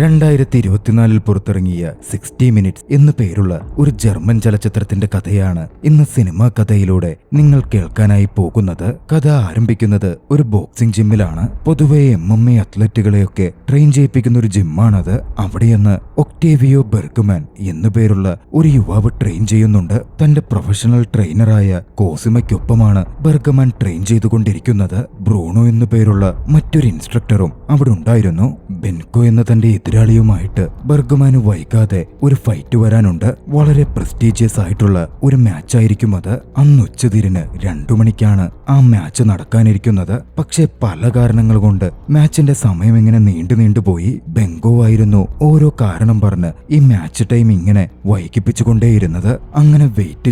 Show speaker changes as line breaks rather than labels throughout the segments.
2024 പുറത്തിറങ്ങിയ 60 മിനിറ്റ്സ് എന്നു പേരുള്ള ഒരു ജർമ്മൻ ചലച്ചിത്രത്തിന്റെ കഥയാണ് ഇന്ന് സിനിമാ കഥയിലൂടെ നിങ്ങൾ കേൾക്കാനായി പോകുന്നത്. കഥ ആരംഭിക്കുന്നത് ഒരു ബോക്സിംഗ് ജിമ്മിലാണ്. പൊതുവെ MMA അത്ലറ്റുകളെയൊക്കെ ട്രെയിൻ ചെയ്യിപ്പിക്കുന്ന ഒരു ജിമ്മാണത്. അവിടെയെന്ന് ഒക്ടേവിയോ ബെർഗ്മാൻ എന്നു പേരുള്ള ഒരു യുവാവ് ട്രെയിൻ ചെയ്യുന്നുണ്ട്. തന്റെ പ്രൊഫഷണൽ ട്രെയിനറായ കോസിമയ്ക്കൊപ്പമാണ് ബെർഗ്മാൻ ട്രെയിൻ ചെയ്തുകൊണ്ടിരിക്കുന്നത്. ബ്രൂണോ എന്നു പേരുള്ള മറ്റൊരു ഇൻസ്ട്രക്ടറും അവിടെ ഉണ്ടായിരുന്നു. ബെൻകോ എന്ന തന്റെ എതിരാളിയുമായിട്ട് ബെർഗ്മാന് വൈകാതെ ഒരു ഫൈറ്റ് വരാനുണ്ട്. വളരെ പ്രസ്റ്റീജിയസ് ആയിട്ടുള്ള ഒരു മാച്ചായിരിക്കും അത്. അന്ന് ഉച്ചതിരിന് 2 മണിക്കാണ് ആ മാച്ച് നടക്കാനിരിക്കുന്നത്. പക്ഷെ പല കാരണങ്ങൾ കൊണ്ട് മാച്ചിന്റെ സമയം ഇങ്ങനെ നീണ്ടുപോയി. ബെങ്കോ ആയിരുന്നു ഓരോ കാരണം പറഞ്ഞ് ഈ മാച്ച് ടൈം ഇങ്ങനെ വൈകിപ്പിച്ചുകൊണ്ടേയിരുന്നത്. അങ്ങനെ വെയിറ്റ്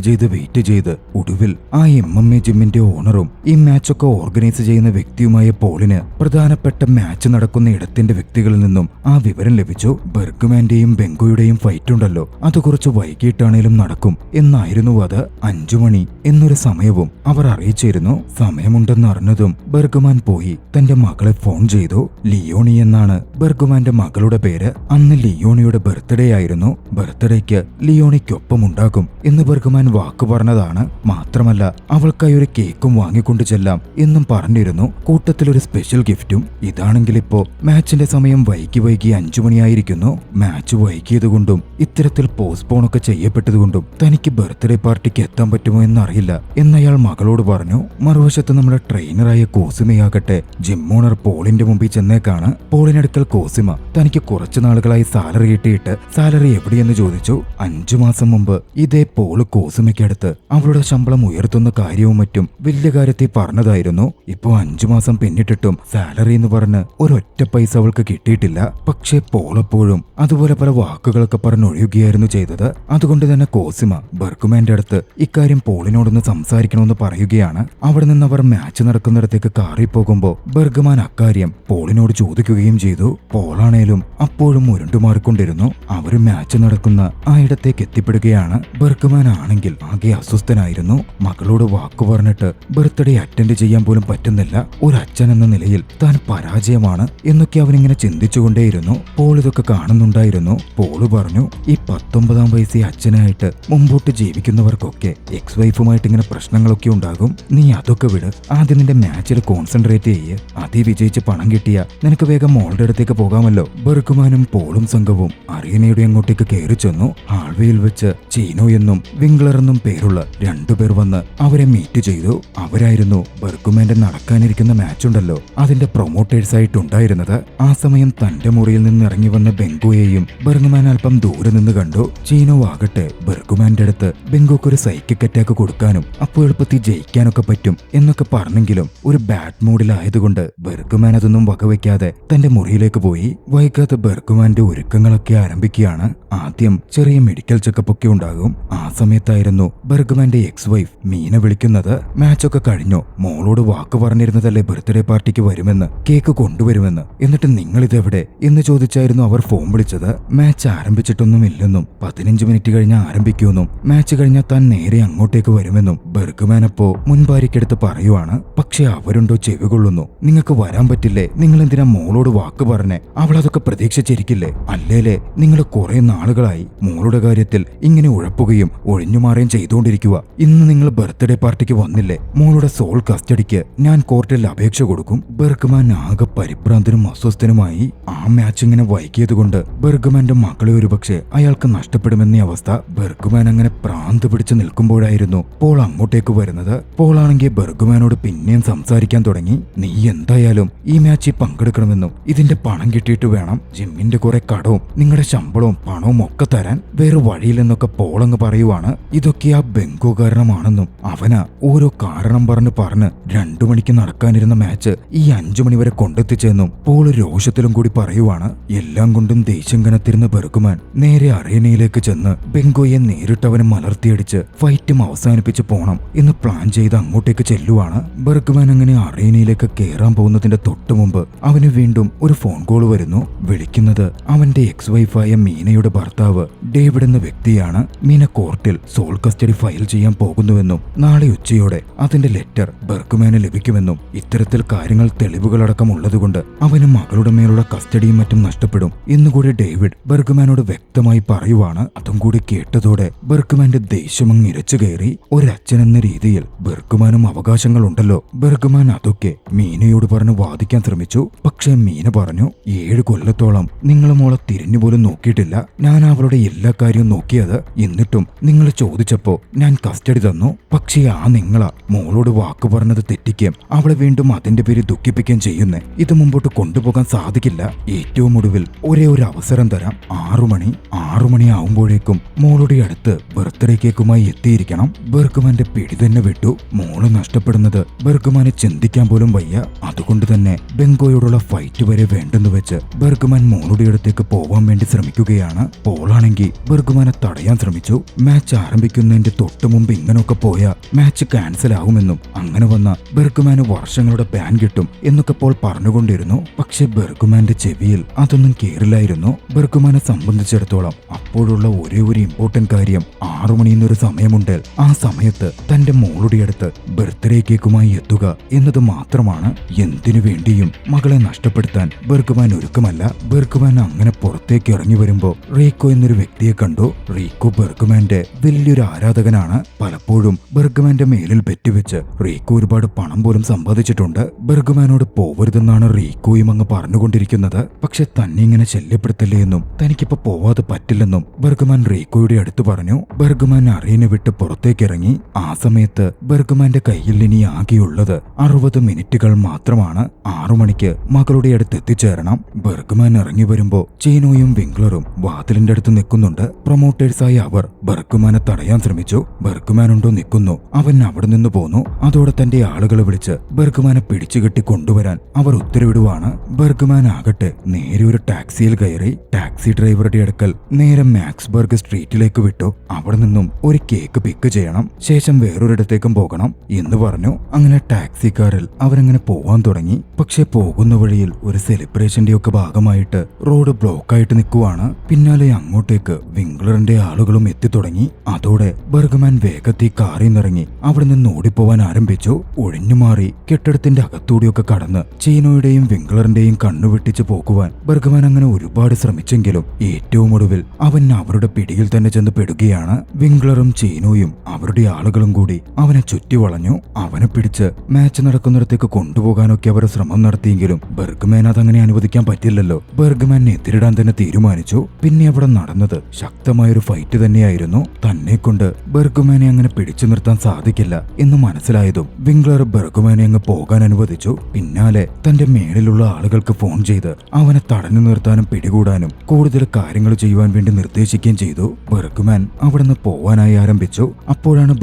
ചെയ്ത് ഒടുവിൽ ആ MMA ജിമ്മിന്റെ ഓണറും ഈ മാച്ചൊക്കെ ഓർഗനൈസ് ചെയ്യുന്ന വ്യക്തിയുമായ പോളിന് പ്രധാനപ്പെട്ട മാച്ച് നടക്കുന്ന ഇടത്തിന്റെ വ്യക്തികളിൽ നിന്നും ആ വിവരം ലഭിച്ചു. ബെർഗ്മാന്റെയും ബെങ്കോയുടെയും ഫൈറ്റ് ഉണ്ടല്ലോ, അത് കുറച്ച് വൈകിട്ടാണേലും നടക്കും എന്നായിരുന്നു അത്. 5 മണി എന്നൊരു സമയവും അവർ അറിയിച്ചിരുന്നു. സമയമുണ്ടെന്ന് അറിഞ്ഞതും ബെർഗ്മാൻ പോയി തന്റെ മകളെ ഫോൺ ചെയ്തു. ലിയോണി എന്നാണ് ബെർഗ്മാന്റെ മകളുടെ പേര്. അന്ന് ലിയോണിയുടെ ബർത്ത്ഡേ ആയിരുന്നു. ബർത്ത്ഡേക്ക് ലിയോണിക്കൊപ്പം ഉണ്ടാകും എന്ന് ബെർഗ്മാൻ വാക്കു പറഞ്ഞതാണ്. മാത്രമല്ല അവൾക്കായി ഒരു കേക്കും വാങ്ങിക്കൊണ്ടു ചെല്ലാം എന്നും പറഞ്ഞിരുന്നു. കൂട്ടത്തിലൊരു സ്പെഷ്യൽ ഗിഫ്റ്റും. ഇതാണെങ്കിൽ ഇപ്പോ മാച്ചിന്റെ സമയം വൈകി 5 മണിയായിരിക്കുന്നു. മാച്ച് വൈകിയതുകൊണ്ടും ഇത്തരത്തിൽ പോസ്റ്റ്പോൺ ഒക്കെ ചെയ്യപ്പെട്ടതുകൊണ്ടും തനിക്ക് ബർത്ത്ഡേ പാർട്ടിക്ക് എത്താൻ പറ്റുമോ എന്നറിയില്ല എന്നയാൾ മകളോട് പറഞ്ഞു. മറുവശത്ത് നമ്മുടെ ട്രെയിനറായ കോസിമയാകട്ടെ ജിം ഓണർ പോളിന്റെ മുമ്പിൽ ചെന്നേക്കാണ്. പോളിനടുക്കൽ കോസിമ തനിക്ക് കുറച്ചു നാളുകളായി സാലറി കിട്ടിയിട്ട് സാലറി എവിടെയെന്ന് ചോദിച്ചു. 5 മാസം മുമ്പ് ഇതേ പോള് കോസിമയ്ക്കടുത്ത് അവളുടെ ശമ്പളം ഉയർത്തുന്ന കാര്യവും മറ്റും വലിയ കാര്യത്തിൽ പറഞ്ഞതായിരുന്നു. ഇപ്പോ 5 മാസം പിന്നിട്ടിട്ടും സാലറി എന്ന് പറഞ്ഞ് ഒരൊറ്റ പൈസ അവൾക്ക് കിട്ടിയിട്ടില്ല. പക്ഷേ പോളെപ്പോഴും അതുപോലെ പല വാക്കുകളൊക്കെ പറഞ്ഞൊഴിയുകയായിരുന്നു ചെയ്തത്. അതുകൊണ്ട് തന്നെ കോസിമ ബെർഗ്മാന്റെ അടുത്ത് ഇക്കാര്യം പോളിനോടൊന്ന് സംസാരിക്കണമെന്ന് പറയുകയാണ്. അവിടെ നിന്ന് അവർ മാച്ച് നടക്കുന്നിടത്തേക്ക് കാറിൽ പോകുമ്പോൾ ബെർഗ്മാൻ അക്കാര്യം പോളിനോട് ചോദിക്കുകയും ചെയ്തു. പോളാണേലും അപ്പോഴും ഉരുണ്ടുമാറിക്കൊണ്ടിരുന്നു. അവര് മാച്ച് നടക്കുന്ന ആ ഇടത്തേക്ക് എത്തിപ്പെടുകയാണ്. ബെർഗ്മാൻ ആണെങ്കിൽ ആകെ അസ്വസ്ഥനായിരുന്നു. മകളോട് വാക്കു പറഞ്ഞിട്ട് ബർത്ത്ഡേ അറ്റൻഡ് ചെയ്യാൻ പോലും പറ്റുന്നില്ല. ഒരു അച്ഛൻ എന്ന നിലയിൽ താൻ പരാജയമാണ് എന്നൊക്കെ അവനിങ്ങനെ ചിന്തിച്ചുകൊണ്ടേയിരുന്നു. പോൾ ഇതൊക്കെ കാണുന്നുണ്ടായിരുന്നു. പോള് പറഞ്ഞു, ഈ 19-ാം വയസ്സിൽ അച്ഛനായിട്ട് മുമ്പോട്ട് ജീവിക്കുന്നവർക്കൊക്കെ എക്സ് വൈഫുമായിട്ട് ഇങ്ങനെ പ്രശ്നങ്ങളൊക്കെ ഉണ്ടാകും. നീ അതൊക്കെ വിട്. ആദ്യം നിന്റെ മാച്ചിൽ കോൺസെൻട്രേറ്റ് ചെയ്യ്. അതീ വിജയിച്ച് പണം കിട്ടിയ നിനക്ക് വേഗം മോളുടെ അടുത്തേക്ക് പോകാമല്ലോ. ബെർഗ്മാനും പോളും സംഘവും അറീനയുടെ അങ്ങോട്ടേക്ക് കയറി ചെന്നു. ഹാൾവേയിൽ വെച്ച് ചീനോ എന്നും വിംഗ്ലർ എന്നും പേരുള്ള 2 പേർ വന്ന് അവരെ മീറ്റ് ചെയ്തു. അവരായിരുന്നു ബെർഗ്മാന്റെ നടക്കാനിരിക്കുന്ന മാച്ചുണ്ടല്ലോ അതിന്റെ പ്രൊമോട്ടേഴ്സ് ആയിട്ടുണ്ടായിരുന്നത്. ആ സമയം തന്റെ മുറിയിൽ നിന്ന് ഇറങ്ങി വന്ന ബെങ്കോയെയും ബെർഗ്മാൻ അല്പം ദൂരെ നിന്ന് കണ്ടു. ചീനോ ആകട്ടെ ബെർഗ്മാന്റെ അടുത്ത് ബെങ്കോക്ക് ഒരു സൈക്കിക് അറ്റാക്ക് കൊടുക്കാനും അപ്പോൾ എളുപ്പത്തിൽ ജയിക്കാനൊക്കെ പറ്റും എന്നൊക്കെ പറഞ്ഞെങ്കിലും ഒരു ബാഡ് മൂഡിലായതുകൊണ്ട് ബെർഗ്മാൻ അതൊന്നും വകവയ്ക്കാതെ തന്റെ മുറിയിലേക്ക് പോയി. വൈകാതെ ബെർഗ്മാന്റെ ഒരുക്കങ്ങളൊക്കെ ആരംഭിക്കുകയാണ്. ആദ്യം ചെറിയ മെഡിക്കൽ ചെക്കപ്പ് ഒക്കെ ഉണ്ടാകും. ആ സമയത്തായിരുന്നു ബെർഗ്മാന്റെ എക്സ് വൈഫ് മീന വിളിക്കുന്നത്. മാച്ചൊക്കെ കഴിഞ്ഞോ? മോളോട് വാക്ക് പറഞ്ഞിരുന്നതല്ലേ ബർത്ത്ഡേ പാർട്ടിക്ക് വരുമെന്ന്, കേക്ക് കൊണ്ടുവരുമെന്ന്. എന്നിട്ട് നിങ്ങൾ ഇതെവിടെ എന്ന് ചോദിച്ചായിരുന്നു അവർ ഫോൺ വിളിച്ചത്. മാച്ച് ആരംഭിച്ചിട്ടൊന്നുമില്ലെന്നും 15 മിനിറ്റ് കഴിഞ്ഞ് ആരംഭിക്കുമെന്നും മാച്ച് കഴിഞ്ഞാൽ താൻ നേരെ അങ്ങോട്ടേക്ക് വരുമെന്നും ബെർഗ്മാൻ അപ്പോ മുൻപാരിക്കെടുത്ത് പറയുവാണ്. പക്ഷെ അവരുണ്ടോ ചെവി കൊള്ളുന്നു. നിങ്ങൾക്ക് വരാൻ പറ്റില്ലേ? നിങ്ങൾ എന്തിനാ മോളോട് വാക്ക് പറഞ്ഞേ? അവൾ അതൊക്കെ പ്രതീക്ഷിച്ചിരിക്കില്ലേ? അല്ലേലേ നിങ്ങൾ കുറെ നാളുകളായി മോളുടെ കാര്യത്തിൽ ഇങ്ങനെ ഉഴപ്പുകയും ഒഴിഞ്ഞുമാറുകയും ചെയ്തുകൊണ്ടിരിക്കുക. ഇന്ന് നിങ്ങൾ ബർത്ത്ഡേ പാർട്ടിക്ക് വന്നില്ലേ? മോളുടെ സോൾ കസ്റ്റഡിക്ക് ഞാൻ കോർട്ടിൽ അപേക്ഷ കൊടുക്കും. ബെർഗ്മാൻ ആകെ പരിഭ്രാന്തനും അസ്വസ്ഥനുമായി. ആ മാച്ച് ഇങ്ങനെ വൈകിയതുകൊണ്ട് ബെർഗ്മാന്റെ മകളെ ഒരുപക്ഷെ അയാൾക്ക് നഷ്ടപ്പെടുമെന്ന അവസ്ഥ. ബെർഗ്മാൻ അങ്ങനെ പ്രാന്ത് പിടിച്ച് നിൽക്കുമ്പോഴായിരുന്നു പോൾ അങ്ങോട്ടേക്ക് വരുന്നത്. പോളാണെങ്കിൽ ബെർഗ്മാനോട് പിന്നെയും സംസാരിക്കാൻ തുടങ്ങി. നീ എന്തായാലും ഈ മാച്ചിൽ പങ്കെടുക്കണമെന്നും ഇതിന്റെ പണം കിട്ടിയിട്ട് വേണം ജിമ്മിന്റെ കുറെ കടവും നിങ്ങളുടെ ശമ്പളവും പണവും ഒക്കെ തരാൻ. വേറെ വഴിയില്ലെന്നൊക്കെ പോളങ്ങ് പറയുവാണ്. ഇതൊക്കെ ആ ബെങ്കോ കാരണമാണെന്നും അവനാ ഓരോ കാരണം പറഞ്ഞ് 2 മണിക്ക് നടക്കാനിരുന്ന മാച്ച് ഈ 5 മണി വരെ കൊണ്ടെത്തിച്ചെന്നും പോള് രോഷത്തിലും കൂടി പറയുവാണ്. എല്ലാം കൊണ്ടും ദേഷ്യം കനത്തിരുന്ന ബെർഗ്മാൻ നേരെ അറേനയിലേക്ക് ചെന്ന് ബെങ്കോയെ നേരിട്ടവനെ മലർത്തിയടിച്ച് ഫൈറ്റും അവസാനിപ്പിച്ച് പോണം എന്ന് പ്ലാൻ ചെയ്ത് അങ്ങോട്ടേക്ക് ചെല്ലുവാണ്. ബെർഗ്മാൻ അങ്ങനെ അറേനയിലേക്ക് കയറാൻ പോകുന്നതിന്റെ തൊട്ടു മുമ്പ് അവന് വീണ്ടും ഒരു ഫോൺ കോൾ വരുന്നു. വിളിക്കുന്നത് അവന്റെ എക്സ് വൈഫായ മീനയുടെ ഭർത്താവ് ഡേവിഡ് എന്ന വ്യക്തിയാണ്. മീന കോർട്ടിൽ സോൾ കസ്റ്റഡി ഫയൽ ചെയ്യാൻ പോകുന്നുവെന്നും നാളെ ഉച്ചയോടെ അതിന്റെ ലെറ്റർ ബെർഗ്മാന് ലഭിക്കുമെന്നും ഇത്തരത്തിൽ കാര്യങ്ങൾ തെളിവുകളടക്കം ഉള്ളതുകൊണ്ട് അവന് മകളുടെ മേലുള്ള കസ്റ്റഡിയും മറ്റും നഷ്ടപ്പെടും എന്നുകൂടി ഡേവിഡ് ബെർഗ്മാനോട് വ്യക്തമായി പറയുവാണ്. അതും കൂടി കേട്ടതോടെ ബെർഗ്മാന്റെ ദേഷ്യമങ്ങ് ഇരച്ചു കയറി. ഒരച്ഛനെന്ന രീതിയിൽ ബെർഗ്മാനും അവകാശങ്ങളുണ്ടല്ലോ. ബെർഗ്മാൻ അതൊക്കെ മീനയോട് പറഞ്ഞ് വാദിക്കാൻ ശ്രമിച്ചു. പക്ഷെ മീന പറഞ്ഞു, 7 കൊല്ലത്തോളം നിങ്ങൾ മോളെ തിരിഞ്ഞുപോലും നോക്കിയിട്ടില്ല. ഞാൻ അവളുടെ എല്ലാ കാര്യവും നോക്കിയത്. എന്നിട്ടും നിങ്ങൾ ചോദിച്ചപ്പോ ഞാൻ കസ്റ്റഡി തന്നു. പക്ഷേ ആ നിങ്ങളാ മോളോട് വാക്ക് പറഞ്ഞത് തെറ്റിക്കുകയും അവളെ വീണ്ടും അതിന്റെ പേര് ദുഃഖിപ്പിക്കുകയും ചെയ്യുന്നേ. ഇത് മുമ്പോട്ട് കൊണ്ടുപോകാൻ സാധിക്കില്ല. ഏറ്റവും ഒടുവിൽ ഒരേ ഒരു അവസരം തരാം. 6 മണി ആവുമ്പോഴേക്കും മോളുടെ അടുത്ത് ബർത്ത്ഡേ കേക്കുമായി എത്തിയിരിക്കണം. ബെർഗ്മാന്റെ പിടി തന്നെ വിട്ടു. മോള് നഷ്ടപ്പെടുന്നത് ബെർഗ്മാനെ ചിന്തിക്കാൻ പോലും വയ്യ. അതുകൊണ്ട് തന്നെ ബെങ്കോയോടുള്ള ഫൈറ്റ് വരെ വേണ്ടെന്ന് വെച്ച് ബെർഗ്മാൻ മോളുടെ അടുത്തേക്ക് പോവാൻ വേണ്ടി ശ്രമിക്കുകയാണ്. പോളാണെങ്കിൽ ബെർഗ്മാനെ തടയാൻ ശ്രമിച്ചു. മാച്ച് ആരംഭിക്കുന്നതിന്റെ തൊട്ടു മുമ്പ് ഇങ്ങനൊക്കെ പോയാൽ മാച്ച് ക്യാൻസൽ ആകുമെന്നും അങ്ങനെ വന്ന ബെർഗ്മാന് വർഷങ്ങളുടെ ബാൻ കിട്ടും എന്നൊക്കെ പോൾ പറഞ്ഞുകൊണ്ടിരുന്നു. പക്ഷെ ബെർഗ്മാന്റെ ചെവിയിൽ അതൊന്നും കേറില്ലായിരുന്നു. ബെർഗ്മാനെ സംബന്ധിച്ചിടത്തോളം അപ്പോഴുള്ള ഒരേ ഒരു ഇമ്പോർട്ടന്റ് കാര്യം 6 മണിന്നൊരു സമയമുണ്ട്. ആ സമയത്ത് തന്റെ മോളുടെ അടുത്ത് ബർത്ത്ഡേ കേക്കുമായി എത്തുക എന്നത് മാത്രമാണ്. എന്തിനു വേണ്ടിയും മകളെ നഷ്ടപ്പെടുത്താൻ ബെർഗ്മാൻ ഒരുക്കമല്ല. ബെർഗ്മാൻ അങ്ങനെ പുറത്തേക്ക് ഇറങ്ങി വരുമ്പോ റീക്കോ എന്നൊരു വ്യക്തിയെ കണ്ടു. റീക്കോ ബെർഗ്മാന്റെ വലിയൊരു ആരാധകനാണ്. പലപ്പോഴും ബെർഗ്മാന്റെ മേലിൽ പെറ്റുവെച്ച് റീക്കോ ഒരുപാട് പണം പോലും സമ്പാദിച്ചിട്ടുണ്ട്. ബെർഗ്മാനോട് പോവരുതെന്നാണ് റീക്കോയും അങ്ങ് പറഞ്ഞുകൊണ്ടിരിക്കുന്നത്. പക്ഷെ തന്നെ ഇങ്ങനെ ശല്യപ്പെടുത്തല്ലേ എന്നും തനിക്കിപ്പോ പോവാതെ പറ്റില്ലെന്നും ബെർഗ്മാൻ റീക്കോയുടെ അടുത്ത് പറഞ്ഞു. ബെർഗ്മാൻ അറീനെ വിട്ട് പുറത്തേക്കിറങ്ങി. ആ സമയത്ത് ബെർഗ്മാന്റെ കയ്യിൽ ഇനി ആകെയുള്ളത് 60 മിനിറ്റുകൾ മാത്രമാണ്. 6 മണിക്ക് മകളുടെ അടുത്ത് എത്തിച്ചേരണം. ബെർഗ്മാൻ ഇറങ്ങി വരുമ്പോ ചീനോയും വിംഗ്ലറും വാതിലിന്റെ അടുത്ത് നിൽക്കുന്നുണ്ട്. പ്രൊമോട്ടേഴ്സായി അവർ ബെർഗ്മാനെ തടയാൻ ശ്രമിച്ചു. ബെർഗ്മാൻ ഉണ്ടോ നിൽക്കുന്നു. അവൻ അവിടെ നിന്ന് പോന്നു. അതോടെ തന്റെ ആളുകളെ വിളിച്ച് ബെർഗ്മാനെ പിടിച്ചുകെട്ടി കൊണ്ടുവരാൻ അവർ ഉത്തരവിടുവാണ്. ബെർഗ്മാൻ ആകട്ടെ നേരെ ഒരു ടാക്സിയിൽ കയറി. ടാക്സി ഡ്രൈവറുടെ അടുക്കൽ നേരെ മാക്സ്ബർഗ് സ്ട്രീറ്റിലേക്ക് വിട്ടു. അവിടെ നിന്നും ഒരു കേക്ക് പിക്ക് ചെയ്യണം. ശേഷം വേറൊരിടത്തേക്കും പോകണം എന്ന് പറഞ്ഞു. അങ്ങനെ ടാക്സിക്കാരിൽ അവരങ്ങനെ പോവാൻ തുടങ്ങി. പക്ഷെ പോകുന്ന വഴിയിൽ ഒരു സെലിബ്രേഷന്റെ ഒക്കെ ഭാഗമായിട്ട് റോഡ് ബ്ലോക്ക് ആയിട്ട് നിൽക്കുവാണ്. പിന്നാലെ അങ്ങോട്ടേക്ക് വിംഗ്ലറിന്റെ ആളുകളും എത്തിത്തുടങ്ങി. അതോടെ ബെർഗ്മാൻ വേഗത്തിൽ കാറിൽ നിന്നിറങ്ങി അവിടെ നിന്ന് ഓടിപ്പോവാൻ ആരംഭിച്ചു. ഒഴിഞ്ഞുമാറി കെട്ടിടത്തിന്റെ അകത്തൂടിയൊക്കെ കടന്ന് ചീനോയുടെയും വിംഗ്ലറിന്റെയും കണ്ണുവെട്ടിച്ച് പോകുവാൻ ബെർഗ്മാൻ അങ്ങനെ ഒരുപാട് ശ്രമിച്ചെങ്കിലും ഏറ്റവും ഒടുവിൽ അവൻ അവരുടെ പിടിയിൽ തന്നെ ചെന്ന് പെടുകയാണ്. വിംഗ്ലറും ചീനോയും അവരുടെ ആളുകളും കൂടി അവനെ ചുറ്റി വളഞ്ഞു. അവനെ പിടിച്ച് മാച്ച് നടക്കുന്നിടത്തേക്ക് കൊണ്ടുപോകാനൊക്കെ അവർ ശ്രമം നടത്തിയെങ്കിലും ബെർഗ്മാൻ അതങ്ങനെ അനുവദിക്കാൻ പറ്റില്ലല്ലോ. ബെർഗ്മാനെ എതിരിടാൻ തന്നെ തീരുമാനിച്ചു. പിന്നെ അവിടെ നടന്നത് ശക്തമായൊരു ഫൈറ്റ് തന്നെയായിരുന്നു. തന്നെ കൊണ്ട് ബെർഗ്മാനെ അങ്ങനെ പിടിച്ചു നിർത്താൻ സാധിക്കില്ല എന്ന് മനസ്സിലായതും വിംഗ്ലർ ബെർഗ്മാനെ അങ്ങ് പോകാൻ അനുവദിച്ചു. പിന്നാലെ തന്റെ മേളിലുള്ള ആളുകൾക്ക് ഫോൺ ചെയ്ത് അവനെ തടഞ്ഞു നിർത്താനും പിടികൂടാനും കൂടുതൽ കാര്യങ്ങൾ ചെയ്യുവാൻ വേണ്ടി നിർദ്ദേശിക്കുകയും ചെയ്തു. ബെർഗ്മാൻ അവിടെ നിന്ന് പോവാനായി ആരംഭിച്ചു. അപ്പോഴാണ്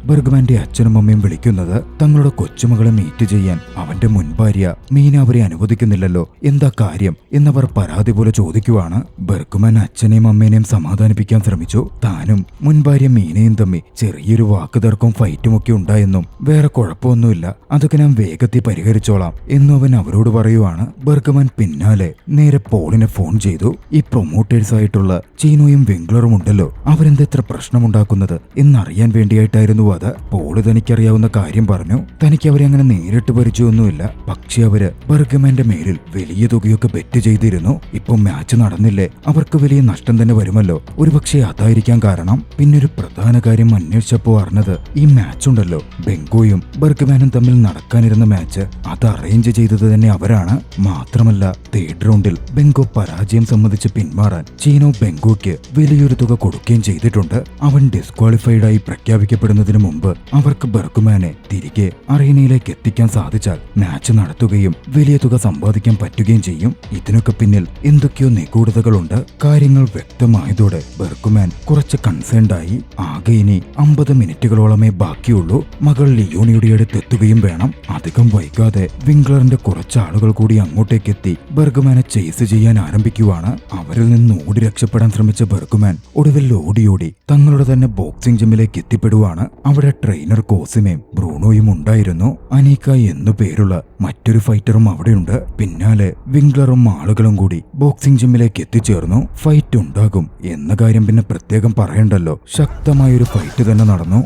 ബെർഗ്മാന്റെ അച്ഛനും അമ്മയും വിളിക്കുന്നത്. തങ്ങളുടെ കൊച്ചുമകളെ മീറ്റ് ചെയ്യാൻ അവന്റെ മുൻ ഭാര്യ മീന അവരെ അനുവദിക്കുന്നില്ലല്ലോ, എന്താ കാര്യം എന്നവർ പരാതി പോലെ ചോദിക്കുവാണ്. ബെർഗ്മാൻ അച്ഛനെയും അമ്മേനെയും സമാധാനിപ്പിക്കാൻ ശ്രമിച്ചു. താനും മുൻ ഭാര്യ മീനയും തമ്മിൽ ചെറിയൊരു വാക്കുതർക്കവും ഫൈറ്റും ഒക്കെ ഉണ്ടായെന്നും വേറെ കുഴപ്പമൊന്നുമില്ല, അതൊക്കെ ഞാൻ വേഗത്തിൽ പരിഹരിച്ചോളാം എന്നും അവൻ അവരോട് പറയുവാണ്. ബെർഗ്മാൻ പിന്നാലെ നേരെ പോളിനെ ഫോൺ ചെയ്തു. ഈ പ്രൊമോട്ടേഴ്സ് ആയിട്ടുള്ള ചീനോയും വിംഗ്ലറും ഉണ്ടല്ലോ, അവരെന്തെത്ര പ്രശ്നമുണ്ടാക്കുന്നത് എന്നറിയാൻ വേണ്ടിയായിട്ടായിരുന്നു അത്. പോള് തനിക്കറിയാവുന്ന കാര്യം പറഞ്ഞു. തനിക്ക് അവരെ അങ്ങനെ നേരിട്ട് പരിചയമൊന്നുമില്ല. പക്ഷെ അവര് ബെർഗ്മാന്റെ മേലിൽ വലിയ തുകയൊക്കെ ബെറ്റ് ചെയ്തിരുന്നു. ഇപ്പൊ മാച്ച് നടന്നില്ലേ, അവർക്ക് വലിയ നഷ്ടം തന്നെ വരുമല്ലോ. ഒരുപക്ഷെ അതായിരിക്കാം കാരണം. പിന്നെ ഒരു പ്രധാന കാര്യം അന്വേഷിച്ചപ്പോ അറിഞ്ഞത് ഈ മാച്ച് ഉണ്ടല്ലോ, ബെങ്കോയും ബെർഗ്മാനും തമ്മിൽ നടക്കാനിരുന്ന മാച്ച് അത് അറേഞ്ച് ചെയ്തത് തന്നെ അവരാണ്. മാത്രമല്ല തേർഡ് റൗണ്ടിൽ ബെങ്കോ പരാജയം സമ്മതിച്ച് പിന്മാറാൻ ചീനോ ബെങ്കോയ്ക്ക് വലിയൊരു തുക കൊടുക്കുകയും ചെയ്തിട്ടുണ്ട്. അവൻ ഡിസ്ക്വാളിഫൈഡ് ആയി പ്രഖ്യാപിക്കപ്പെടുന്നതിന് മുമ്പ് അവർക്ക് ബെർഗ്മാനെ തിരികെ അറീനയിലേക്ക് എത്തിക്കാൻ സാധിച്ചാൽ മാച്ച് നടത്തുകയും വലിയ തുക സമ്പാദിക്കാൻ പറ്റുകയും ചെയ്യും. ഇതിനൊക്കെ പിന്നിൽ എന്തൊക്കെയോ നിഗൂഢതകളുണ്ട്. കാര്യങ്ങൾ വ്യക്തമായതോടെ ബെർഗ്മാൻ കുറച്ച് കൺസേൺഡ് ആയി. ആകെ ഇനി 50 മിനിറ്റുകളോളമേ ബാക്കിയുള്ളൂ. മകൾ ലിയോണിയുടെ അടുത്ത് എത്തുകയും വേണം. അധികം വൈകാതെ വിംഗ്ലറിന്റെ കുറച്ച് ആളുകൾ കൂടി അങ്ങോട്ടേക്ക് എത്തി ബെർഗ്മാനെ ചേസ് ചെയ്യാൻ ആരംഭിക്കുവാണ്. അവരിൽ നിന്ന് ഓടി രക്ഷപ്പെടാൻ ശ്രമിച്ച ബെർഗ്മാൻ ഒടുവിൽ ഓടി തങ്ങളുടെ തന്നെ ബോക്സിംഗ് ജിമ്മിലേക്ക് എത്തിപ്പെടുവാണ്. അവിടെ ട്രെയിനർ കോസിമയും ബ്രൂണോയും ഉണ്ടായിരുന്നു. അനീക്ക എന്നു പേരുള്ള മറ്റൊരു ഫൈറ്ററും അവിടെയുണ്ട്. പിന്നാലെ വിംഗ്ലറും ആളുകളും കൂടി ബോക്സിംഗ് ജിമ്മിലേക്ക് എത്തിച്ചേർന്നു. ഫൈറ്റ് ഉണ്ടാകും എന്ന കാര്യം പിന്നെ പ്രത്യേകം പറയണ്ടല്ലോ. ശക്തമായൊരു ഫൈറ്റ് തന്നെ നടന്നു.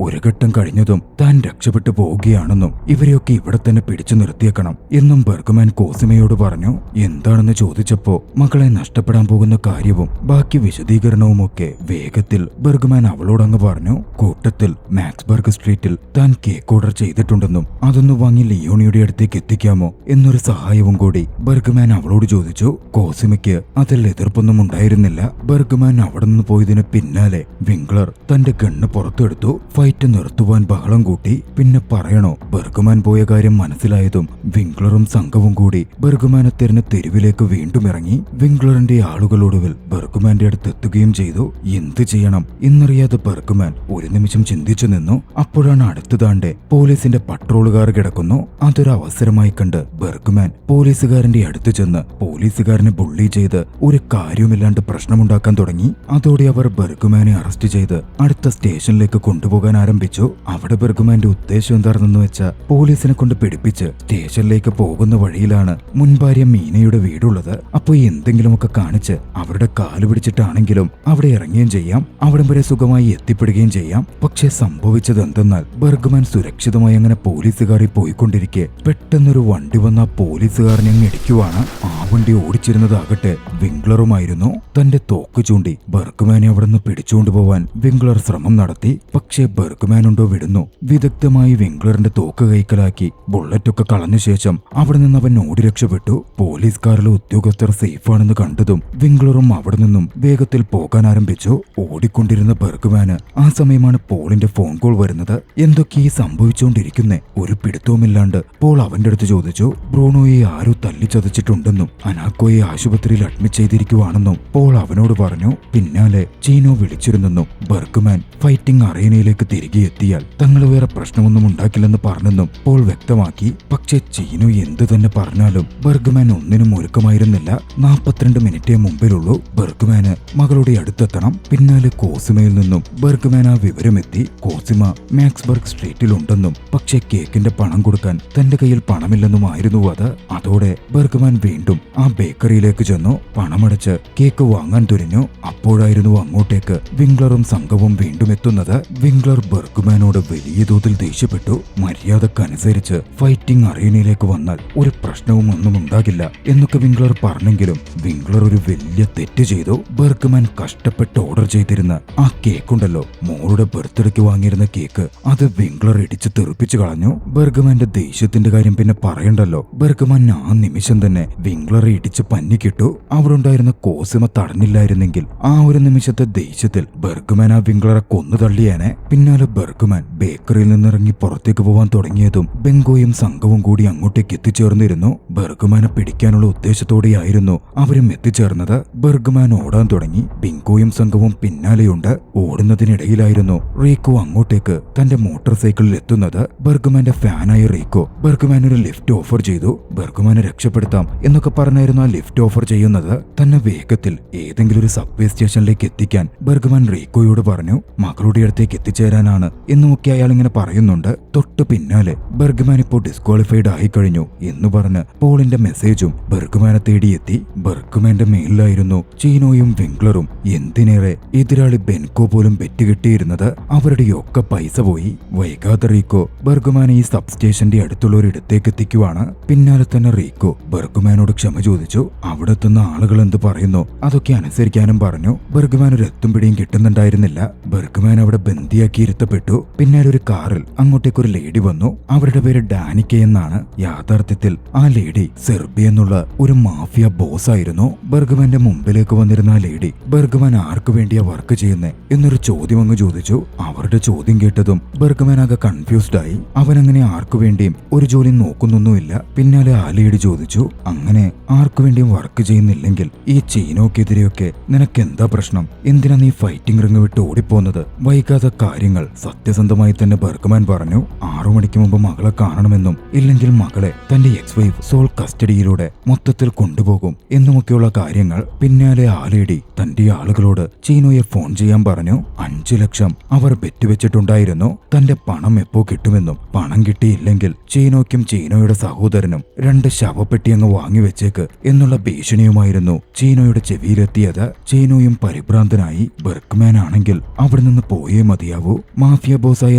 ഒരു ഘട്ടം കഴിഞ്ഞതും താൻ രക്ഷപ്പെട്ടു പോവുകയാണെന്നും ഇവരെയൊക്കെ ഇവിടെ തന്നെ പിടിച്ചു നിർത്തിയേക്കണം എന്നും ബെർഗ്മാൻ കോസിമയോട് പറഞ്ഞു. എന്താണെന്ന് ചോദിച്ചപ്പോ മകളെ നഷ്ടപ്പെടാൻ പോകുന്ന കാര്യവും ബാക്കി വിശദീകരണവുമൊക്കെ വേഗത്തിൽ ബെർഗ്മാൻ അവളോടങ്ങ് പറഞ്ഞു. കൂട്ടത്തിൽ മാക്സ്ബർഗ് സ്ട്രീറ്റിൽ താൻ കേക്ക് ഓർഡർ ചെയ്തിട്ടുണ്ടെന്നും അതൊന്ന് വാങ്ങി ലിയോണിയുടെ അടുത്തേക്ക് എത്തിക്കാമോ എന്നൊരു സഹായവും കൂടി ബെർഗ്മാൻ അവളോട് ചോദിച്ചു. കോസിമയ്ക്ക് അതിൽ എതിർപ്പൊന്നും ഉണ്ടായിരുന്നില്ല. ബെർഗ്മാൻ അവിടെ നിന്ന് പോയതിന് പിന്നാലെ വിംഗ്ലർ തന്റെ ഗണ്ണ് പുറത്തെടുത്തു. ഫൈറ്റ് നിർത്തുവാൻ ബഹളം കൂട്ടി. പിന്നെ പറയണോ, ബെർഗ്മാൻ പോയ കാര്യം മനസ്സിലായതും വിംഗ്ലറും സംഘവും കൂടി ബെർഗ്മാനെ തിരഞ്ഞ് തെരുവിലേക്ക് വീണ്ടും ഇറങ്ങി. വിംഗ്ലറിന്റെ ആളുകളൊടുവിൽ ബെർഗ്മാന്റെ അടുത്ത് എത്തുകയും ചെയ്തു. എന്ത് ചെയ്യണം എന്നറിയാതെ ബെർഗ്മാൻ ഒരു നിമിഷം ചിന്തിച്ചു നിന്നു. അപ്പോഴാണ് അടുത്തതാണ്ടെ പോലീസിന്റെ പട്രോളുകാർ കിടക്കുന്നു. അതൊരു അവസരമായി കണ്ട് ബെർഗ്മാൻ പോലീസുകാരന്റെ അടുത്ത് ചെന്ന് പോലീസുകാരനെ ബുള്ളി ചെയ്ത് ഒരു കാര്യവുമില്ലാണ്ട് പ്രശ്നമുണ്ടാക്കാൻ തുടങ്ങി. അതോടെ അവർ ബെർഗ്മാനെ അറസ്റ്റ് ചെയ്ത് അടുത്ത സ്റ്റേഷനിലേക്ക് കൊണ്ടുപോകാൻ ആരംഭിച്ചു. അവിടെ ബെർഗ്മാന്റെ ഉദ്ദേശം എന്താണെന്ന് വെച്ചാൽ പോലീസിനെ കൊണ്ട് പിടിപ്പിച്ച് സ്റ്റേഷനിലേക്ക് പോകുന്ന വഴിയിലാണ് മുൻഭാര്യ മീനയുടെ വീടുള്ളത്. അപ്പൊ എന്തെങ്കിലുമൊക്കെ കാണിച്ച് അവരുടെ കാല് പിടിച്ചിട്ടാണെങ്കിലും അവിടെ ഇറങ്ങുകയും ചെയ്യാം, അവിടം വരെ സുഖമായി എത്തിപ്പെടുകയും ചെയ്യാം. പക്ഷെ സംഭവിച്ചത് എന്തെന്നാൽ ബെർഗ്മാൻ സുരക്ഷിതമായി അങ്ങനെ പോലീസുകാരി പോയിക്കൊണ്ടിരിക്കെ പെട്ടെന്നൊരു വണ്ടി വന്ന പോലീസുകാരനെ അങ്ങ് ഇടിക്കുവാണ്. ആ വണ്ടി ഓടിച്ചിരുന്നതാകട്ടെ വിംഗ്ലറുമായിരുന്നു. തന്റെ തോക്ക് ചൂണ്ടി ബെർഗ്മാനെ അവിടെ നിന്ന് പിടിച്ചുകൊണ്ടുപോവാൻ വിംഗ്ലർ ശ്രമം നടത്തി. പക്ഷേ ബെർഗ്മാൻ ഉണ്ടോ വിടുന്നു. വിദഗ്ധമായി വിംഗ്ലറിന്റെ തോക്ക് കൈക്കലാക്കി ബുള്ളറ്റൊക്കെ കളഞ്ഞ ശേഷം അവിടെ നിന്ന് അവൻ ഓടി രക്ഷപ്പെട്ടു. പോലീസ് കാറിലെ ഉദ്യോഗസ്ഥർ സേഫാണെന്ന് കണ്ടതും വിംഗ്ലറും അവിടെ നിന്നും വേഗത്തിൽ പോകാൻ ആരംഭിച്ചു. ഓടിക്കൊണ്ടിരുന്ന ബെർഗ്മാന് ആ സമയമാണ് പോളിന്റെ ഫോൺ കോൾ വരുന്നത്. എന്തൊക്കെയാ സംഭവിച്ചുകൊണ്ടിരിക്കുന്നേ? ഒരു പിടുത്തവുമില്ലാണ്ട് പോൾ അവന്റെ അടുത്ത് ചോദിച്ചു. ബ്രൂണോയെ ആരോ തല്ലിച്ചതച്ചിട്ടുണ്ടെന്നും അനാക്കോയെ ആശുപത്രിയിൽ അഡ്മിറ്റ് ചെയ്തിരിക്കുവാണെന്നും പോൾ അവനോട് പറഞ്ഞു. പിന്നാലെ ചീനോ വിളിച്ചിരുന്നെന്നും ബെർഗ്മാൻ ഫൈറ്റിംഗ് അറേനയിലേക്ക് തിരികെ എത്തിയാൽ തങ്ങൾ വേറെ പ്രശ്നമൊന്നും ഉണ്ടാക്കില്ലെന്ന് പറഞ്ഞെന്നും പോൾ വ്യക്തമാക്കി. പക്ഷെ ചീനോ എന്തു തന്നെ പറഞ്ഞാലും ബെർഗ്മാൻ ഒന്നിനും ഒരുക്കമായിരുന്നില്ല. 42 മിനിറ്റേ മുമ്പിലുള്ളൂ ബെർഗ്മാന് മകളുടെ അടുത്തെത്തണം. പിന്നാലെ കോസിമയിൽ നിന്നും ബെർഗ്മാൻ ആ വിവരമെത്തി. കോസിമ മാക്സ്ബർഗ് സ്ട്രീറ്റിലുണ്ടെന്നും പക്ഷെ കേക്കിന്റെ പണം കൊടുക്കാൻ തന്റെ കയ്യിൽ പണമില്ലെന്നുമായിരുന്നു അത്. അതോടെ ബെർഗ്മാൻ വീണ്ടും ആ ബേക്കറിയിലേക്ക് ചെന്നു. പണമടച്ച് കേക്ക് വാങ്ങാൻ തുനിഞ്ഞു. അപ്പോഴായിരുന്നു അങ്ങോട്ടേക്ക് വിംഗ്ലറും സംഘവും വീണ്ടും എത്തുന്നത്. വിംഗ്ലർ ബെർഗ്മാനോട് വലിയ തോതിൽ ദേഷ്യപ്പെട്ടു. മര്യാദക്കനുസരിച്ച് ഫൈറ്റിംഗ് അറേനയിലേക്ക് വന്നാൽ ഒരു പ്രശ്നവും ഒന്നും ഉണ്ടാകില്ല എന്നൊക്കെ വിംഗ്ലർ പറഞ്ഞെങ്കിലും വിംഗ്ലർ ഒരു വലിയ തെറ്റ് ചെയ്തു. ബെർഗ്മാൻ കഷ്ടപ്പെട്ട് ഓർഡർ ചെയ്തിരുന്ന ആ കേക്കുണ്ടല്ലോ, മോളുടെ ബർത്ത്ഡേക്ക് വാങ്ങിയിരുന്ന കേക്ക്, അത് വിംഗ്ലർ ഇടിച്ച് തെറിപ്പിച്ചു കളഞ്ഞു. ബെർഗ്മാന്റെ ദേഷ്യത്തിന്റെ കാര്യം പിന്നെ പറയണ്ടല്ലോ. ബെർഗ്മാൻ ആ നിമിഷം തന്നെ വിംഗ്ലറെ ഇടിച്ച് പന്നിക്കിട്ടു. അവിടെ ഉണ്ടായിരുന്ന കോസിമ തടഞ്ഞില്ലായിരുന്നെങ്കിൽ ആ ഒരു നിമിഷത്തെ ദേഷ്യത്തിൽ ബെർഗ്മാൻ ആ വിംഗ്ലറെ കൊന്നു തള്ളിയേനെ. പിന്നാലെ ബെർഗ്മാൻ ബേക്കറിയിൽ നിന്നിറങ്ങി പുറത്തേക്ക് പോവാൻ തുടങ്ങിയതും ബെങ്കോയും സംഘവും കൂടി അങ്ങോട്ടേക്ക് എത്തിച്ചേർന്നിരുന്നു. ബെർഗ്മാനെ പിടിക്കാനുള്ള ഉദ്ദേശത്തോടെയായിരുന്നു അവരും എത്തിച്ചേർന്നത്. ബെർഗ്മാൻ ഓടാൻ തുടങ്ങി. ബിങ്കോയും സംഘവും പിന്നാലെയുണ്ട്. ഓടുന്നതിനിടയിലായിരുന്നു റീക്കോ അങ്ങോട്ടേക്ക് തന്റെ മോട്ടോർ സൈക്കിളിൽ എത്തുന്നത്. ബെർഗ്മാന്റെ ഫാനായ റീക്കോ ബെർഗ്മാൻ ഒരു ലിഫ്റ്റ് ഓഫർ ചെയ്തു. ബെർഗ്മാനെ രക്ഷപ്പെടുത്താം എന്നൊക്കെ പറഞ്ഞായിരുന്നു ആ ലിഫ്റ്റ് ഓഫർ ചെയ്യുന്നത്. തന്നെ വേഗത്തിൽ ഏതെങ്കിലും ഒരു സബ്വേ സ്റ്റേഷനിലേക്ക് എത്തിക്കാൻ ബെർഗ്മാൻ റീക്കോയോട് പറഞ്ഞു. മകളുടെ അടുത്തേക്ക് എത്തിച്ചേരാനാണ് എന്നുമൊക്കെ അയാൾ ഇങ്ങനെ പറയുന്നുണ്ട്. തൊട്ടു പിന്നാലെ ബെർഗ്മാൻ ഇപ്പോൾ ഡിസ്ക്വാളിഫൈഡ് ആയിക്കഴിഞ്ഞു എന്ന് പറഞ്ഞ് പോളിന്റെ മെസ്സേജും ബെർഗ്മാനെ തേടിയെത്തി. ബെർഗ്മാന്റെ മേലിലായിരുന്നു ചീനോയും വിംഗ്ലറും. എന്തിനേറെ എതിരാളി ബെൻകോ പോലും ബെറ്റ് കിട്ടിയിരുന്നത്. അവരുടെയൊക്കെ പൈസ പോയി. വൈകാതെ റീക്കോ ബെർഗ്മാനെ ഈ സബ് സ്റ്റേഷന്റെ അടുത്തുള്ള ഒരിടത്തേക്ക് എത്തിക്കുവാണ്. പിന്നാലെ തന്നെ റീക്കോ ബെർഗ്മാനോട് ക്ഷമ ചോദിച്ചു. അവിടെ എത്തുന്ന ആളുകൾ എന്ത് പറയുന്നു അതൊക്കെ അനുസരിക്കാനും പറഞ്ഞു. ബെർഗ്മാൻ ഒരു എത്തും പിടിയും കിട്ടുന്നുണ്ടായിരുന്നില്ല. ബെർഗ്മാൻ അവിടെ ബന്ദിയാക്കി ഇരുത്തപ്പെട്ടു. പിന്നാലെ ഒരു കാറിൽ അങ്ങോട്ടേക്ക് ഒരു ലേഡി വന്നു. അവരുടെ പേര് ഡാനിക്ക എന്നാണ്. യാഥാർത്ഥ്യത്തിൽ ആ ലേഡി സെർബിയ എന്നുള്ള ഒരു മാഫിയ ബോസ് ആയിരുന്നു. ബെർഗ്മാന്റെ മുമ്പിലേക്ക് വന്നിരുന്ന ആ ലേഡി ബെർഗ്മാൻ ആർക്കു വേണ്ടിയാ വർക്ക് ചെയ്യുന്നേ എന്നൊരു ചോദ്യം അങ്ങ് ചോദിച്ചു. അവരുടെ ചോദ്യം കേട്ടതും ബെർഗ്മാൻ ആകെ കൺഫ്യൂസ്ഡ് ആയി. അവനങ്ങനെ ആർക്കു വേണ്ടിയും ഒരു ജോലി നോക്കുന്നൊന്നുമില്ല. പിന്നാലെ ആ ലേഡി ചോദിച്ചു, അങ്ങനെ ആർക്കു വേണ്ടിയും വർക്ക് ചെയ്യുന്നില്ലെങ്കിൽ ഈ ചീനോക്കെതിരെയൊക്കെ നിനക്കെന്താ പ്രശ്നം? എന്തിനാ നീ ഫൈറ്റിംഗ് റിംഗ് വിട്ട് ഓടിപ്പോന്നത്? വൈകാതെ കാര്യങ്ങൾ സത്യസന്ധമായി തന്നെ ബെർഗ്മാൻ പറഞ്ഞു. 6 മണിക്ക് മുമ്പ് മകളെ കാണണമെന്നും ഇല്ലെങ്കിൽ മകളെ തന്റെ എക്സ് വൈഫ് സോൾ കസ്റ്റഡിയിലൂടെ മൊത്തത്തിൽ കൊണ്ടുപോകും എന്നുമൊക്കെയുള്ള കാര്യങ്ങൾ. പിന്നാലെ ആ ലേഡി തന്റെ ആളുകളോട് ചീനോയെ ഫോൺ ചെയ്യാൻ പറഞ്ഞു. 5 ലക്ഷം അവർ ബെറ്റ് വെച്ചിട്ടുണ്ടായിരുന്നു. തന്റെ പണം എപ്പോ കിട്ടുമെന്നും പണം കിട്ടിയില്ലെങ്കിൽ ചീനോയ്ക്കും ചീനോയുടെ സഹോദരനും 2 ശവപ്പെട്ടി അങ്ങ് വാങ്ങിവെച്ചേക്ക് എന്നുള്ള ഭീഷണിയുമായിരുന്നു ചീനോയുടെ ചെവിയിലെത്തിയത്. ചീനോയും പരിഭ്രാന്തനായി. ബെർഗ്മാൻ ആണെങ്കിൽ അവിടെ നിന്ന് പോയേ മതിയാവൂ. മാഫിയ ബോസായ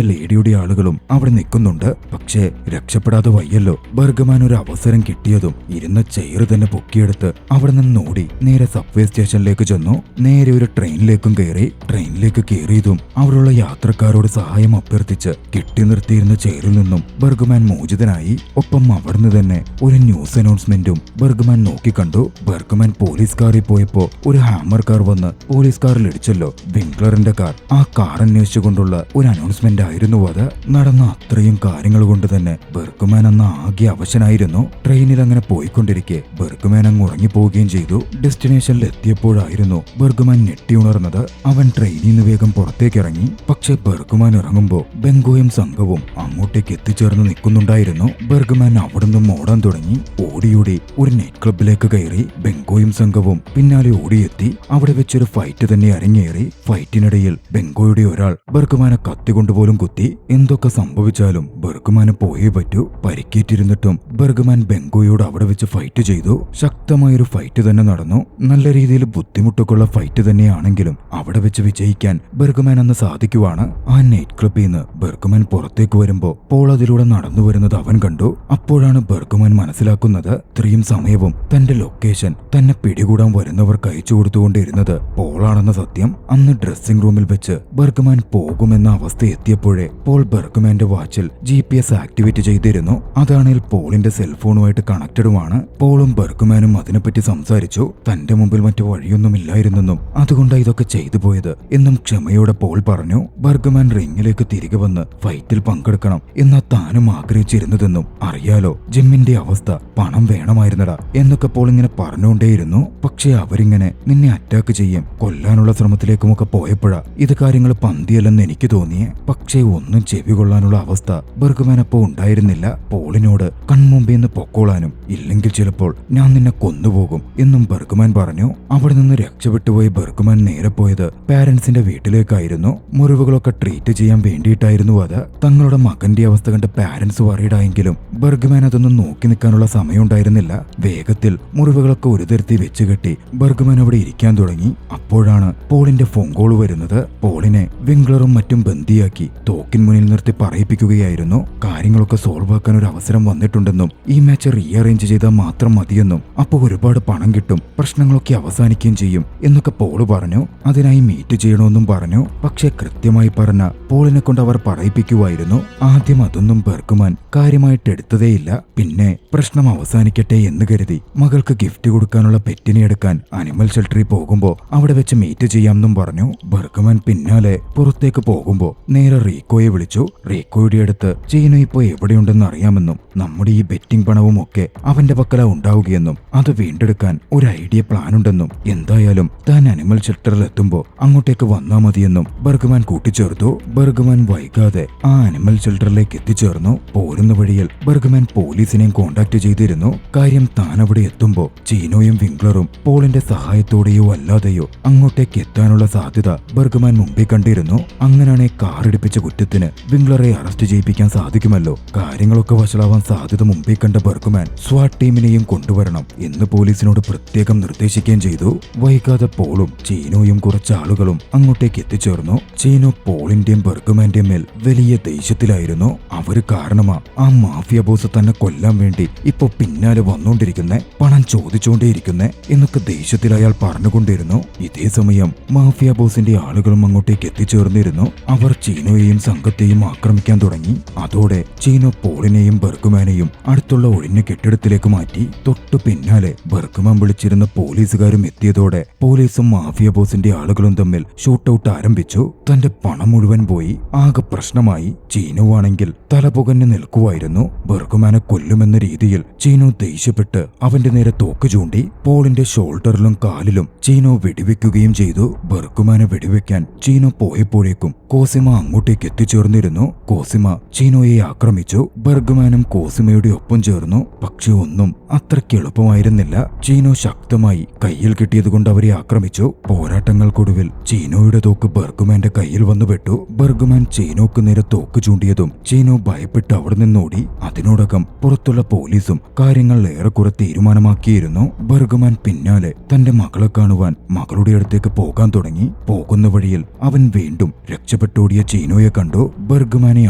ലേഡിയുടെ ആളുകളും അവിടെ നിൽക്കുന്നുണ്ട്. പക്ഷേ രക്ഷപ്പെടാതെ വയ്യല്ലോ. ബർഗ്മാൻ ഒരു അവസരം കിട്ടിയതും ഇരുന്ന ചെയർ തന്നെ പൊക്കിയെടുത്ത് അവിടെ നിന്ന് ഓടി നേരെ സബ്വേ സ്റ്റേഷനിലേക്ക് ചെന്നു. നേരെ ഒരു ട്രെയിനിലേക്കും കയറി. ട്രെയിനിലേക്ക് കയറിയതും അവിടെയുള്ള യാത്രക്കാരോട് സഹായം അഭ്യർത്ഥിച്ച് കെട്ടി നിർത്തിയിരുന്ന ചെയറിൽ നിന്നും ബർഗ്മാൻ മോചിതനായി. ഒപ്പം അവിടുന്ന് തന്നെ ഒരു ന്യൂസ് അനൗൺസ്മെന്റും ബർഗ്മാൻ നോക്കിക്കണ്ടു. ബർഗ്മാൻ പോലീസ് കാറിൽ പോയപ്പോ ഒരു ഹാമർ കാർ വന്ന് പോലീസ് കാറിൽ ഇടിച്ചല്ലോ. വിംഗ്ലറിന്റെ കാർ. ആ കാർ അന്വേഷിച്ചുകൊണ്ടുള്ള ഒരു അനൗൺസ്മെന്റ് ആയിരുന്നു അത്. നടന്ന അത്രയും കാര്യങ്ങൾ കൊണ്ട് തന്നെ ബർഗ്മാൻ അന്ന് ആകെ അവശനായിരുന്നു. ട്രെയിനിൽ അങ്ങനെ പോയിക്കൊണ്ടിരിക്കെ ബർഗ്മാൻ അങ്ങ് ഉറങ്ങിപ്പോവുകയും ചെയ്തു. ഡെസ്റ്റിനേഷനിൽ എത്തിയപ്പോഴായിരുന്നു ബർഗ്മാൻ ഞെട്ടിയുണർന്നത്. അവൻ ട്രെയിനിൽ നിന്ന് വേഗം പുറത്തേക്ക് ഇറങ്ങി. പക്ഷെ ബർഗ്മാൻ ഇറങ്ങുമ്പോ ബെങ്കോയും സംഘവും അങ്ങോട്ടേക്ക് എത്തിച്ചേർന്ന് നിൽക്കുന്നുണ്ടായിരുന്നു. ബർഗ്മാൻ അവിടുന്ന് ഓടാൻ തുടങ്ങി. ഓടിയോടി ഒരു നൈറ്റ് ക്ലബിലേക്ക് കയറി. ബെങ്കോയും സംഘവും പിന്നാലെ ഓടിയെത്തി. അവിടെ വെച്ചൊരു ഫൈറ്റ് തന്നെ അരങ്ങേറി. ഫൈറ്റിനിടയിൽ ബെങ്കോയുടെ ഒരാൾ ബർഗ്മാനെ കത്തിക്കൊണ്ടുപോലും കുത്തി. എന്തൊക്കെ സംഭവിച്ചാലും ബർഗ്മാന് പോയേ പറ്റൂ. പരിക്കേറ്റിരുന്നിട്ടും ബർഗ്മാൻ ബെങ്കോയോട് അവിടെ വെച്ച് ഫൈറ്റ് ചെയ്തു. ശക്തമായൊരു ഫൈറ്റ് തന്നെ നടന്നു. നല്ല രീതിയിൽ ബുദ്ധിമുട്ടൊക്കെയുള്ള ഫൈറ്റ് തന്നെയാണെങ്കിലും അവിടെ വെച്ച് വിജയിക്കാൻ ബർഗ്മാൻ അന്ന് സാധിക്കുവാണ്. ആ നൈറ്റ് ക്ലബിൽ നിന്ന് ബർഗ്മാൻ പുറത്തേക്ക് വരുമ്പോ പോൾ അതിലൂടെ നടന്നു വരുന്നത് അവൻ കണ്ടു. അപ്പോഴാണ് ബർഗ്മാൻ മനസ്സിലാക്കുന്നത് ഇത്രയും സമയവും തന്റെ ലൊക്കേഷൻ തന്നെ പിടികൂടാൻ വരുന്നവർക്ക് അയച്ചു കൊടുത്തുകൊണ്ടിരുന്നത് പോളാണെന്ന സത്യം. അന്ന് ഡ്രസ്സിംഗ് റൂമിൽ വെച്ച് ബർഗ്മാൻ പോകുമെന്ന അവസ്ഥ എത്തിയപ്പോഴേ പോൾ ബർഗ്മാന്റെ വാച്ചിൽ GPS ആക്ടിവേറ്റ് ചെയ്തിരുന്നു. അതാണെങ്കിൽ പോളിന്റെ സെൽഫോണുമായിട്ട് കണക്റ്റഡുമാണ്. പോളും ബർഗ്മാനും അതിനെപ്പറ്റി സംസാരിച്ചു. തന്റെ മുമ്പിൽ മറ്റു വഴിയൊന്നുമില്ലായിരുന്നെന്നും അതുകൊണ്ടാണ് ഇതൊക്കെ ചെയ്തു പോയത് എന്നും ക്ഷമയോടെ പോൾ പറഞ്ഞു. ബർഗ്മാൻ റിങ്ങിലേക്ക് തിരികെ വന്ന് ഫൈറ്റിൽ പങ്കെടുക്കണം എന്നാ താനും ആഗ്രഹിച്ചിരുന്നതെന്നും അറിയാലോ ജിമ്മിന്റെ അവസ്ഥ, പണം വേണമായിരുന്നടാ എന്നൊക്കെ പോൾ ഇങ്ങനെ പറഞ്ഞുകൊണ്ടേയിരുന്നു. പക്ഷെ അവരിങ്ങനെ നിന്നെ അറ്റാക്ക് ചെയ്യും, കൊല്ലാനുള്ള ശ്രമത്തിലേക്കുമൊക്കെ പോയപ്പോഴാ ഇത് കാര്യങ്ങൾ പന്തിയല്ലെന്ന് എനിക്ക് തോന്നിയേ. പക്ഷേ ഒന്നും ചെവി കൊള്ളാനുള്ള അവസ്ഥ ബർഗ്മാൻ അപ്പോ ഉണ്ടായിരുന്നില്ല. പോളിനോട് കൺമുമ്പിന്ന് പൊക്കോളാനും ഇല്ലെങ്കിൽ ചിലപ്പോൾ ഞാൻ നിന്നെ കൊന്നുപോകും എന്നും ബർഗ്മാൻ പറഞ്ഞു. അവിടെ നിന്ന് രക്ഷപ്പെട്ടുപോയി ബർഗ്മാൻ നേരെ പോയത് പാരന്റ്സിന്റെ വീട്ടിലേക്കായിരുന്നു. മുറിവുകളൊക്കെ ട്രീറ്റ് ചെയ്യാൻ വേണ്ടിയിട്ടായിരുന്നു അത്. തങ്ങളുടെ മകന്റെ അവസ്ഥ കണ്ട് പാരന്റ്സ് വറീഡായെങ്കിലും ബർഗ്മാൻ അതൊന്നും നോക്കി നിൽക്കാനുള്ള സമയമുണ്ടായിരുന്നില്ല. വേഗത്തിൽ മുറിവുകളൊക്കെ ഒരു തരത്തിൽ വെച്ചുകെട്ടി ബർഗ്മാൻ അവിടെ ഇരിക്കാൻ തുടങ്ങി. അപ്പോഴാണ് പോളിന്റെ ഫോൺ കോൾ വരുന്നത്. പോളിനെ വിംഗ്ലറും മറ്റും ബന്ദിയാക്കി തോക്കിൻ മുന്നിൽ നിർത്തി പറയിപ്പിക്കുകയായിരുന്നു. കാര്യങ്ങളൊക്കെ സോൾവ് ആക്കാൻ ഒരു അവസരം വന്നിട്ടുണ്ടെന്നും ഈ മാച്ച് റീഅറേഞ്ച് ചെയ്താൽ മാത്രം മതിയെന്നും അപ്പോൾ ഒരുപാട് പണം കിട്ടും, പ്രശ്നങ്ങളൊക്കെ അവസാനിക്കുകയും ചെയ്യും എന്നൊക്കെ പോള് പറഞ്ഞു. അതിനായി മീറ്റ് ചെയ്യണമെന്നും പറഞ്ഞു. പക്ഷെ കൃത്യമായി പറഞ്ഞ പോളിനെ കൊണ്ട് അവർ പറയിപ്പിക്കുമായിരുന്നു. ആദ്യം അതൊന്നും ബർഗ്മാൻ കാര്യമായിട്ട് എടുത്തതേയില്ല. പിന്നെ പ്രശ്നം അവസാനിക്കട്ടെ എന്ന് കരുതി മകൾക്ക് ഗിഫ്റ്റ് കൊടുക്കാനുള്ള പെറ്റിനെ എടുക്കാൻ അനിമൽ ഷെൽട്ടറിൽ പോകുമ്പോ അവിടെ വെച്ച് മീറ്റ് ചെയ്യാമെന്നും പറഞ്ഞു. ബർഗ്മാൻ പിന്നാലെ പുറത്തേക്ക് പോകുമ്പോ നേരെ റീക്കോയെ വിളിച്ചു. റീക്കോയുടെ അടുത്ത് ചീനു ഇപ്പോ എവിടെയുണ്ടെന്ന് അറിയാമെന്നും നമ്മുടെ ഈ ബെറ്റിംഗ് പണവും ഒക്കെ അവന്റെ പക്കല ഉണ്ടാവുകയെന്നും അത് വീണ്ടെടുക്കാൻ ഒരു ഐഡിയ പ്ലാൻ ഉണ്ടെന്നും എന്തായാലും താൻ അനിമൽ ഷെൽട്ടറിൽ എത്തുമ്പോ അങ്ങോട്ടേക്ക് വന്നാ മതിയെന്നും ബർഗ്മാൻ കൂട്ടിച്ചേർത്തു. ബർഗ്മാൻ വൈകാതെ ആ അനിമൽ ഷെൽട്ടറിലേക്ക് എത്തിച്ചേർന്നു. പോരുന്ന വഴിയിൽ ബർഗ്മാൻ പോലീസിനെയും കോണ്ടാക്ട് ചെയ്തിരുന്നു. കാര്യം താൻ അവിടെ എത്തുമ്പോ ചീനോയും വിംഗ്ലറും പോളിന്റെ സഹായത്തോടെയോ അല്ലാതെയോ അങ്ങോട്ടേക്ക് എത്താനുള്ള സാധ്യത ബർഗ്മാൻ മുമ്പിൽ കണ്ടിരുന്നു. അങ്ങനെയാണെ കാർ ഇടിപ്പിച്ച കുറ്റത്തിന് വിംഗ്ലറെ അറസ്റ്റ് ചെയ്യിപ്പിക്കാൻ സാധിക്കുമല്ലോ. കാര്യങ്ങളൊക്കെ വഷളാവാൻ സാധ്യത മുമ്പിൽ കണ്ട ബർഗ്മാൻ സ്വാട്ട് ടീമിനെയും കൊണ്ടുവരണം എന്ന് പോലീസിനോട് പ്രത്യേകം നിർദ്ദേശിക്കുകയും ചെയ്തു. വൈകാതെ പോളും ചീനോയും കുറച്ച് ആളുകളും അങ്ങോട്ടേക്ക് എത്തിച്ചേർന്നു. ചീനോ പോളിന്റെയും ബർഗ്മാന്റെയും മേൽ വലിയ ദേഷ്യത്തിലായിരുന്നു. അവര് കാരണമാ ആ മാഫിയ ബോസ് തന്നെ കൊല്ലാൻ വേണ്ടി ഇപ്പൊ പിന്നാലെ വന്നുകൊണ്ടിരിക്കുന്നേ, പണം ചോദിച്ചുകൊണ്ടേയിരിക്കുന്നേ എന്നൊക്കെ ദേഷ്യത്തിൽ അയാൾ പറഞ്ഞുകൊണ്ടിരുന്നു. ഇതേ സമയം മാഫിയ ബോസിന്റെ ആളുകളും അങ്ങോട്ടേക്ക് എത്തിച്ചേർന്നിരുന്നു. അവർ ചീനോയെയും സംഘത്തെയും ആക്രമിക്കാൻ തുടങ്ങി. അതോടെ ചീനോ പോളിനെയും ബർഗ്മാനെയും അടുത്തുള്ള ഒഴിഞ്ഞ കെട്ടിടത്തിലേക്ക് മാറ്റി. തൊട്ടു പിന്നാലെ ബർഗ്മാൻ വിളിച്ചിരുന്ന പോലീസുകാരും എത്തിയതോടെ പോലീസും മാഫിയ ബോസിന്റെ ആളുകളും തമ്മിൽ ഷൂട്ടൌട്ട് ആരംഭിച്ചു. തന്റെ പണം മുഴുവൻ പോയി. ആകെ പ്രശ്നമായി. ചീനോ ആണെങ്കിൽ തലപുകഞ്ഞു നിൽക്കുമായിരുന്നു. ബർഗ്മാനെ കൊല്ലുമെന്ന രീതിയിൽ ചീനോ ദേഷ്യപ്പെട്ട് അവന്റെ നേരെ തോക്ക് ചൂണ്ടി. പോളിന്റെ ഷോൾഡറിലും കാലിലും ചീനോ വെടിവെക്കുകയും ചെയ്തു. ബർഗ്മാനെ വെടിവെക്കാൻ ചീനോ പോയപ്പോഴേക്കും കോസിമ അങ്ങോട്ടേക്ക് എത്തിച്ചേർന്നിരുന്നു. കോസിമ ചീനോയെ ആക്രമിച്ചു. ബർഗ്മാനും കോസിമയുടെ ഒപ്പം ചേർന്നു. പക്ഷെ ഒന്നും അത്രയ്ക്ക് എളുപ്പമായിരുന്നില്ല. ചീനോ ശക്തമായി കയ്യിൽ കിട്ടിയതുകൊണ്ട് അവരെ ആക്രമിച്ചു. പോരാട്ടങ്ങൾക്കൊടുവിൽ ചീനോയുടെ തോക്ക് ബർഗ്മാന്റെ കയ്യിൽ വന്നു പെട്ടു. ബർഗ്മാൻ ചീനോക്ക് നേരെ തോക്ക് ചൂണ്ടിയതും ചീനോ ഭയപ്പെട്ട് അവിടെ നിന്നോടി. അതിനോടകം പുറത്തുള്ള പോലീസും കാര്യങ്ങൾ ഏറെക്കുറെ തീരുമാനമാക്കിയിരുന്നു. ബർഗ്മാൻ പിന്നാലെ തന്റെ മകളെ കാണുവാൻ മകളുടെ അടുത്തേക്ക് പോകാൻ തുടങ്ങി. പോകുന്ന വഴിയിൽ അവൻ വീണ്ടും രക്ഷപ്പെട്ടോടിയ ചീനോയെ കണ്ടു. ബർഗ്മാനെ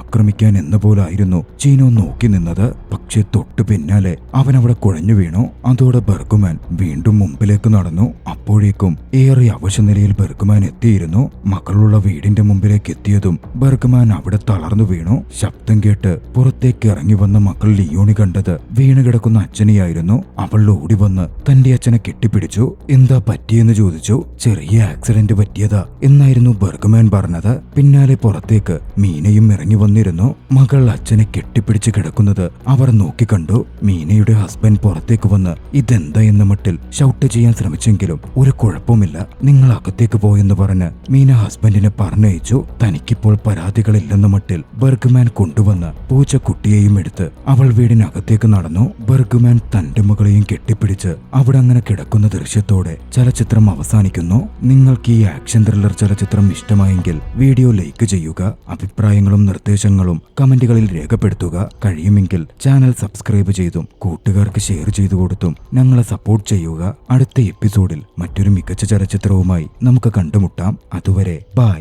ആക്രമിക്കാൻ എന്ന പോലായിരുന്നു ചീനോ നോക്കി നിന്നത്. പക്ഷെ തൊട്ടു പിന്നാലെ അവൻ അവിടെ കുഴഞ്ഞു വീണു. അതോടെ ബർഗ്മാൻ വീണ്ടും മുമ്പിലേക്ക് നടന്നു. അപ്പോഴേക്കും ഏറെ അവശനിലയിൽ ബർഗ്മാൻ എത്തിയിരുന്നു. മകളുള്ള വീടിന്റെ മുമ്പിലേക്ക് എത്തിയതും ബർഗ്മാൻ അവിടെ തളർന്നു വീണു. ശബ്ദം കേട്ട് പുറത്തേക്ക് ഇറങ്ങി വന്ന മകൾ ലിയോണി കണ്ടത് വീണ് കിടക്കുന്ന അച്ഛനെയായിരുന്നു. അവൾ ഓടി വന്ന് തന്റെ അച്ഛനെ കെട്ടിപ്പിടിച്ചു. എന്താ പറ്റിയെന്ന് ചോദിച്ചു. ചെറിയ ആക്സിഡന്റ് പറ്റിയതാ എന്നായിരുന്നു ബർഗ്മാൻ പറഞ്ഞത്. പിന്നാലെ പുറത്തേക്ക് മീനയും ഇറങ്ങി വന്നിരുന്നു. മകൾ അച്ഛനെ കെട്ടിപ്പിടിച്ച് കിടക്കുന്നത് അവർ നോക്കിക്കണ്ടു. മീനയുടെ ഹസ്ബൻഡ് പുറത്തേക്ക് വന്ന് ഇതെന്താ എന്ന മട്ടിൽ ഷൗട്ട് ചെയ്യാൻ ശ്രമിച്ചെങ്കിലും ഒരു കുഴപ്പമില്ല, നിങ്ങൾ അകത്തേക്ക് പോയെന്ന് പറഞ്ഞ് മീന ഹസ്ബൻഡിനെ പറഞ്ഞയച്ചു. തനിക്കിപ്പോൾ പരാതികളില്ലെന്ന മട്ടിൽ ബർഗ്മാൻ കൊണ്ടുവന്ന പൂച്ചക്കുട്ടിയെയും എടുത്ത് അവൾ വീടിനകത്തേക്ക് നടന്നു. ബർഗ്മാൻ തന്റെ മകളെയും കെട്ടിപ്പിടിച്ച് അവിടെ അങ്ങനെ കിടക്കുന്ന ദൃശ്യത്തോടെ ചലച്ചിത്രം അവസാനിക്കുന്നു. നിങ്ങൾക്ക് ഈ ആക്ഷൻ ത്രില്ലർ ചലച്ചിത്രം ഇഷ്ടമായെങ്കിൽ വീഡിയോ ലൈക്ക് ചെയ്യുക. അഭിപ്രായങ്ങളും നിർദ്ദേശങ്ങളും കമന്റുകളിൽ രേഖപ്പെടുത്തുക. കഴിയുമെങ്കിൽ ചാനൽ സബ്സ്ക്രൈബ് ചെയ്തും കൂട്ടുകാർക്ക് ഷെയർ ചെയ്തു കൊടുത്തും ഞങ്ങളെ സപ്പോർട്ട് ചെയ്യുക. അടുത്ത എപ്പിസോഡിൽ മറ്റൊരു മികച്ച ചലച്ചിത്രവുമായി നമുക്ക് കണ്ടുമുട്ടാം. അതുവരെ ബൈ.